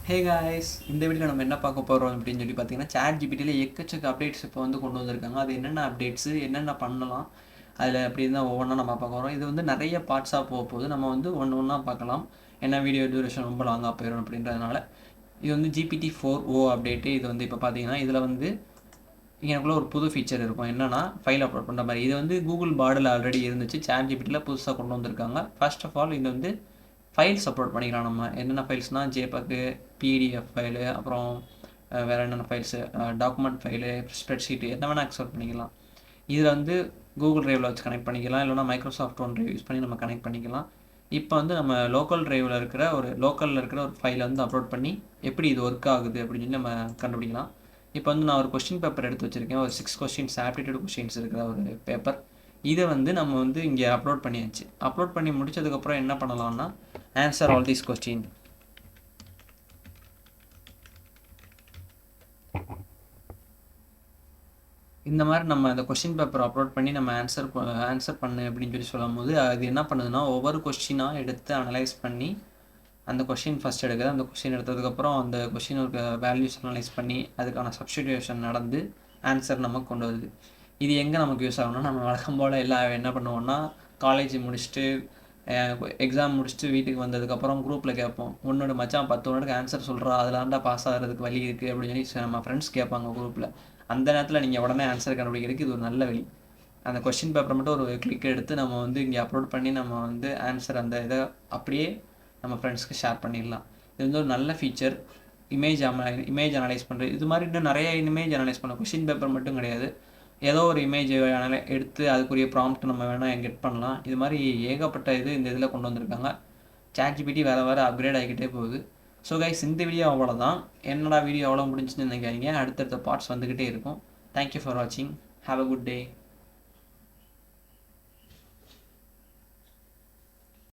Hey guys, இந்த வீடியோவில் நம்ம என்ன பார்க்க போகிறோம் அப்படின்னு சொல்லி பார்த்தீங்கன்னா, சாட் ஜிபிடியில் எக்கச்சக்க அப்டேட்ஸ் இப்போ வந்து கொண்டு வந்திருக்காங்க. அது என்னென்ன அப்டேட்ஸு, என்னென்ன பண்ணலாம், அதில் அப்படின்னு தான் ஒவ்வொன்றா நம்ம பார்க்க போகிறோம். இது வந்து நிறைய பார்ட்ஸாக போகுது. நம்ம வந்து ஒன்று ஒன்றா பார்க்கலாம். ஏன்னா வீடியோ டியூரேஷன் ரொம்ப லாங்காக போயிடும் அப்படின்றதுனால. இது வந்து GPT-4o அப்டேட்டு. இது வந்து இப்போ பார்த்தீங்கன்னா, இதில் வந்து எனக்குள்ள ஒரு புது ஃபீச்சர் இருக்கும். என்னென்னா ஃபைல் அப்லோட் பண்ணுற மாதிரி. இது வந்து கூகுள் பாடில் ஆல்ரெடி இருந்துச்சு. சாட் ஜிபிடியில் புதுசாக கொண்டு வந்திருக்காங்க. ஃபர்ஸ்ட் ஆஃப் ஆல் இது வந்து ஃபைல்ஸ் அப்லோட் பண்ணிக்கலாம். நம்ம என்னென்ன ஃபைல்ஸ்னால் ஜேபக்கு, பிடிஎஃப் ஃபைலு, அப்புறம் வேறு என்னென்ன ஃபைல்ஸு, டாக்குமெண்ட் ஃபைலு, ஸ்ப்ரெட்ஷீட்டு என்ன வேணால் எக்ஸ்போர்ட் பண்ணிக்கலாம். இதில் வந்து கூகுள் ட்ரைவில் வச்சு கனெக்ட் பண்ணிக்கலாம், இல்லைனா மைக்ரோசாஃப்ட் ஒன் ட்ரைவ் யூஸ் பண்ணி நம்ம கனெக்ட் பண்ணிக்கலாம். இப்போ வந்து நம்ம லோக்கலில் இருக்கிற ஒரு ஃபைலை வந்து அப்லோட் பண்ணி எப்படி இது ஒர்க் ஆகுது அப்படின்னு சொல்லி நம்ம கண்டுபிடிக்கலாம். இப்போ வந்து நான் ஒரு கொஸ்டின் பேப்பர் எடுத்து வச்சுருக்கேன். ஒரு 6 கொஸ்டின்ஸ், ஆப்டிடியூட் கொஸ்டின்ஸ் இருக்கிற ஒரு பேப்பர். இதை வந்து நம்ம வந்து இங்கே அப்லோட் பண்ணியாச்சு. அப்லோட் பண்ணி முடித்ததுக்கப்புறம் என்ன பண்ணலாம்னா, ஆன்சர் ஆல் தீஸ் கொஸ்டின். இந்த மாதிரி நம்ம அந்த கொஸ்டின் பேப்பர் அப்லோட் பண்ணி நம்ம ஆன்சர் பண்ணு அப்படின்னு சொல்லி சொல்லும் போது அது என்ன பண்ணுதுன்னா, ஒவ்வொரு கொஸ்டினாக எடுத்து அனலைஸ் பண்ணி அந்த கொஸ்டின் ஃபஸ்ட் எடுக்குது. அந்த கொஸ்டின் எடுத்ததுக்கப்புறம் அந்த கொஸ்டினுக்கு வேல்யூஸ் அனலைஸ் பண்ணி அதுக்கான சப்ஸ்டிடியூஷன் நடந்து ஆன்சர் நமக்கு கொண்டு வருது. இது எங்கே நமக்கு யூஸ் ஆகும்னா, நம்ம வழக்கம் போல் எல்லாம் என்ன பண்ணுவோம்னா, காலேஜ் முடிச்சுட்டு எக்ஸாம் முடிச்சுட்டு வீட்டுக்கு வந்ததுக்கப்புறம் குரூப்பில் கேட்போம், உன்னோட மச்சான் 10 ஒன்றுக்கு ஆன்சர் சொல்கிறா, அதில் பாஸ் ஆகிறதுக்கு வழி இருக்குது அப்படின்னு சொல்லி நம்ம ஃப்ரெண்ட்ஸ் கேட்பாங்க குரூப்பில். அந்த நேரத்தில் நீங்கள் உடனே ஆன்சர் கண்டுபிடிக்கிறதுக்கு இது ஒரு நல்ல வழி. அந்த கொஸ்டின் பேப்பரை மட்டும் ஒரு கிளிக் எடுத்து நம்ம வந்து இங்கே அப்லோட் பண்ணி நம்ம வந்து ஆன்சர் அந்த இதை அப்படியே நம்ம ஃப்ரெண்ட்ஸ்க்கு ஷேர் பண்ணிடலாம். இது வந்து ஒரு நல்ல ஃபீச்சர். இமேஜ் அனலைஸ் பண்ணுறது, இது மாதிரி இன்னும் நிறைய இமேஜ் அனலைஸ் பண்ண கொஸ்டின் பேப்பர் மட்டும் கிடையாது. ஏதோ ஒரு இமேஜ் எடுத்து அதுக்குரிய ப்ராம்ப்ட் நம்ம வேணால் கெட் பண்ணலாம். இது மாதிரி ஏகப்பட்ட இந்த இதில் கொண்டு வந்திருக்காங்க. சாட் ஜிபிடி வேறு அப்கிரேட் ஆகிக்கிட்டே போகுது. ஸோ கைஸ், இந்த வீடியோ அவ்வளோதான். என்னடா வீடியோ அவ்வளோ முடிஞ்சுன்னு நினைக்காதீங்க. அடுத்தடுத்த பார்ட்ஸ் வந்துக்கிட்டே இருக்கும். தேங்க்யூ ஃபார் வாட்சிங். Have a good day.